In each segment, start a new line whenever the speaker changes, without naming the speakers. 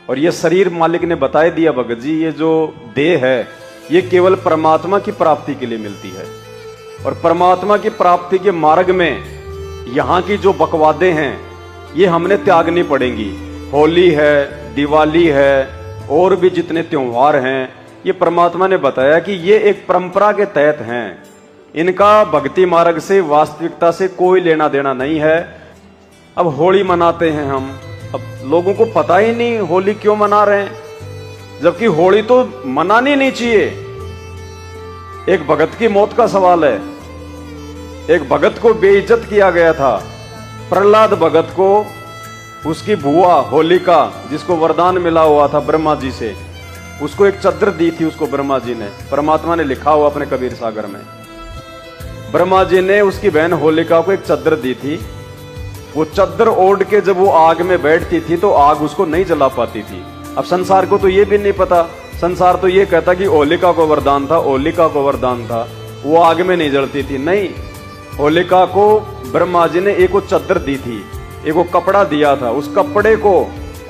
और ये शरीर मालिक ने बता दिया भगत जी, ये जो देह है ये केवल परमात्मा की प्राप्ति के लिए मिलती है। और परमात्मा की प्राप्ति के मार्ग में यहाँ की जो बकवादे हैं ये हमने त्यागनी पड़ेंगी। होली है, दिवाली है, और भी जितने त्योहार हैं, ये परमात्मा ने बताया कि ये एक परंपरा के तहत हैं। इनका भक्ति मार्ग से, वास्तविकता से कोई लेना देना नहीं है। अब होली मनाते हैं हम, अब लोगों को पता ही नहीं होली क्यों मना रहे हैं, जबकि होली तो मनानी नहीं चाहिए। एक भगत की मौत का सवाल है। एक भगत को बेइज्जत किया गया था। प्रहलाद भगत को उसकी बुआ होलिका, जिसको वरदान मिला हुआ था ब्रह्मा जी से, उसको एक चद्दर दी थी उसको ब्रह्मा जी ने। परमात्मा ने लिखा हुआ अपने कबीर सागर में, ब्रह्मा जी ने उसकी बहन होलिका को एक चद्दर दी थी। वो चद्दर ओढ़ के जब वो आग में बैठती थी तो आग उसको नहीं जला पाती थी। अब संसार को तो ये भी नहीं पता, संसार तो ये कहता कि होलिका को वरदान था, होलिका को वरदान था, वो आग में नहीं जलती थी। नहीं, होलिका को ब्रह्मा जी ने एक वो चद्दर दी थी, एक वो कपड़ा दिया था। उस कपड़े को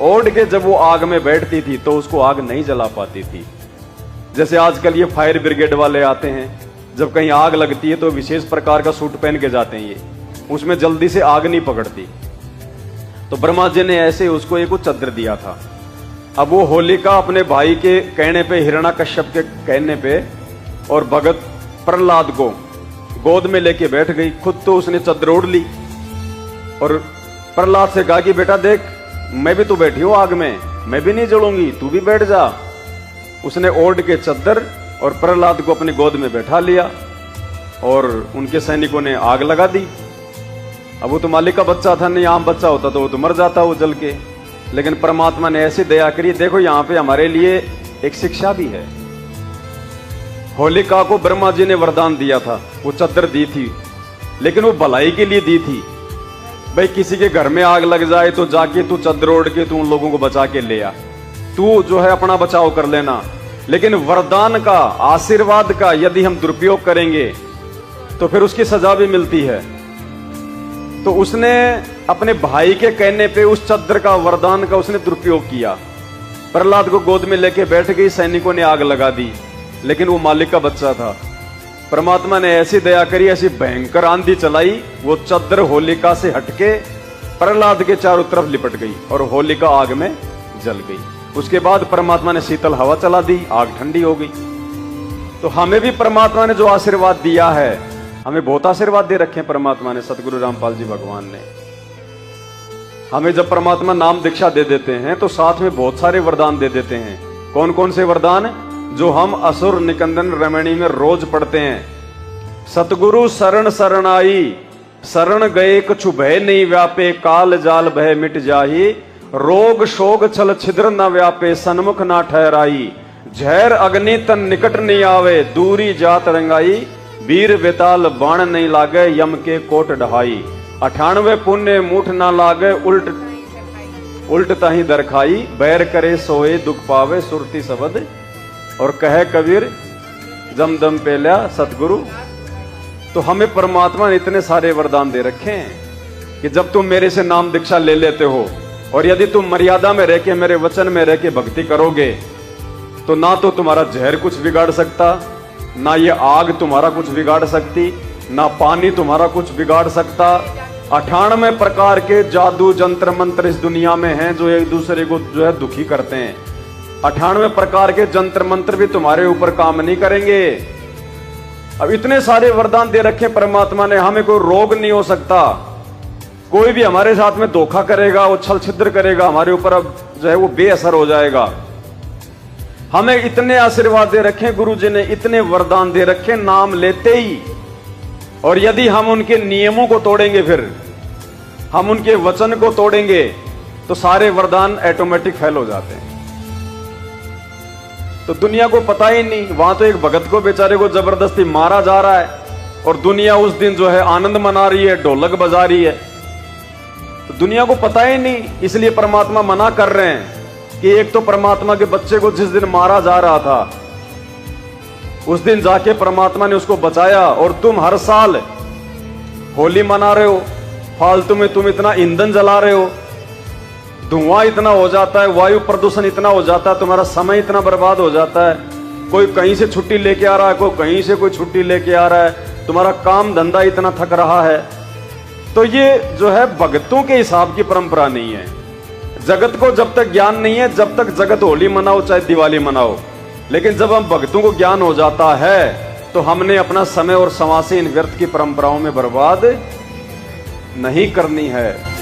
ओढ़ के जब वो आग में बैठती थी तो उसको आग नहीं जला पाती थी। जैसे आजकल ये फायर ब्रिगेड वाले आते हैं, जब कहीं आग लगती है तो विशेष प्रकार का सूट पहन के जाते हैं, ये उसमें जल्दी से आग नहीं पकड़ती। तो ब्रह्मा जी ने ऐसे उसको एक चद्दर दिया था। अब वो होलिका अपने भाई के कहने पे, हिरण्याकश्यप के कहने पे, और भगत प्रहलाद को गोद में लेके बैठ गई। खुद तो उसने चद्दर ओढ़ ली और प्रहलाद से कहा कि बेटा देख, मैं भी तो बैठी हूं आग में, मैं भी नहीं जलूंगी, तू भी बैठ जा। उसने ओढ़ के चद्दर और प्रहलाद को अपनी गोद में बैठा लिया और उनके सैनिकों ने आग लगा दी। अब वो तो मालिक का बच्चा था, नहीं आम बच्चा होता तो वो तो मर जाता वो जल के। लेकिन परमात्मा ने ऐसी दया करी। देखो यहाँ पे हमारे लिए एक शिक्षा भी है। होलिका को ब्रह्मा जी ने वरदान दिया था, वो चद्दर दी थी, लेकिन वो भलाई के लिए दी थी। भाई किसी के घर में आग लग जाए तो जाके तू चद्दर ओढ़ के तू उन लोगों को बचा के ले आ, तू जो है अपना बचाव कर लेना। लेकिन वरदान का, आशीर्वाद का यदि हम दुरुपयोग करेंगे तो फिर उसकी सजा भी मिलती है। तो उसने अपने भाई के कहने पे उस चद्दर का, वरदान का उसने दुरुपयोग किया। प्रहलाद को गोद में लेके बैठ गई, सैनिकों ने आग लगा दी, लेकिन वो मालिक का बच्चा था। परमात्मा ने ऐसी दया करी, ऐसी भयंकर आंधी चलाई, वो चद्दर होलिका से हटके प्रहलाद के चारों तरफ लिपट गई और होलिका आग में जल गई। उसके बाद परमात्मा ने शीतल हवा चला दी, आग ठंडी हो गई। तो हमें भी परमात्मा ने जो आशीर्वाद दिया है, हमें बहुत आशीर्वाद दे रखे हैं परमात्मा ने। सतगुरु रामपाल जी भगवान ने हमें जब परमात्मा नाम दीक्षा दे देते हैं तो साथ में बहुत सारे वरदान दे देते हैं। कौन कौन से वरदान? जो हम असुर निकंदन रमणी में रोज पढ़ते हैं। सतगुरु शरण शरणाई, शरण गए कछु भय नहीं व्यापे, काल जाल भय मिट जाही, रोग शोग छल छिद्र न व्यापे, सन्मुख ना ठहराई, झैर अग्नि तन निकट नहीं आवे, दूरी जात रंगाई, वीर बेताल बाण नहीं लागे, यम के कोट ढहाई, 98 पुण्य मूठ ना लागे, उल्ट ताही दरखाई, बैर करे सोए दुख पावे, सुरती शब्द और कहे कबीर जम दम पेल्या सतगुरु। तो हमें परमात्मा ने इतने सारे वरदान दे रखे हैं कि जब तुम मेरे से नाम दीक्षा ले लेते हो और यदि तुम मर्यादा में रह के, मेरे वचन में रह के भक्ति करोगे, तो ना तो तुम्हारा जहर कुछ बिगाड़ सकता, ना ये आग तुम्हारा कुछ बिगाड़ सकती, ना पानी तुम्हारा कुछ बिगाड़ सकता। 98 प्रकार के जादू जंत्र मंत्र इस दुनिया में हैं जो एक दूसरे को जो है दुखी करते हैं। 98 प्रकार के जंत्र मंत्र भी तुम्हारे ऊपर काम नहीं करेंगे। अब इतने सारे वरदान दे रखे परमात्मा ने, हमें कोई रोग नहीं हो सकता। कोई भी हमारे साथ में धोखा करेगा, वो छल छिद्र करेगा, हमारे ऊपर अब जो है वो बेअसर हो जाएगा। हमें इतने आशीर्वाद दे रखे गुरु जी ने, इतने वरदान दे रखे नाम लेते ही। और यदि हम उनके नियमों को तोड़ेंगे, फिर हम उनके वचन को तोड़ेंगे, तो सारे वरदान ऑटोमेटिक फेल हो जाते हैं। तो दुनिया को पता ही नहीं, वहां तो एक भगत को बेचारे को जबरदस्ती मारा जा रहा है और दुनिया उस दिन जो है आनंद मना रही है, ढोलक बजा रही है। तो दुनिया को पता ही नहीं, इसलिए परमात्मा मना कर रहे हैं कि एक तो परमात्मा के बच्चे को जिस दिन मारा जा रहा था, उस दिन जाके परमात्मा ने उसको बचाया। और तुम हर साल होली मना रहे हो, फालतू में तुम इतना ईंधन जला रहे हो, धुआं इतना हो जाता है, वायु प्रदूषण इतना हो जाता है, तुम्हारा समय इतना बर्बाद हो जाता है। कोई कहीं से छुट्टी लेके आ रहा है, कोई कहीं से कोई छुट्टी लेके आ रहा है, तुम्हारा काम धंधा इतना थक रहा है। तो ये जो है भगतों के हिसाब की परंपरा नहीं है। जगत को जब तक ज्ञान नहीं है, जब तक जगत होली मनाओ चाहे दिवाली मनाओ, लेकिन जब हम भक्तों को ज्ञान हो जाता है तो हमने अपना समय और समाज से इन व्यर्थ की परंपराओं में बर्बाद नहीं करनी है।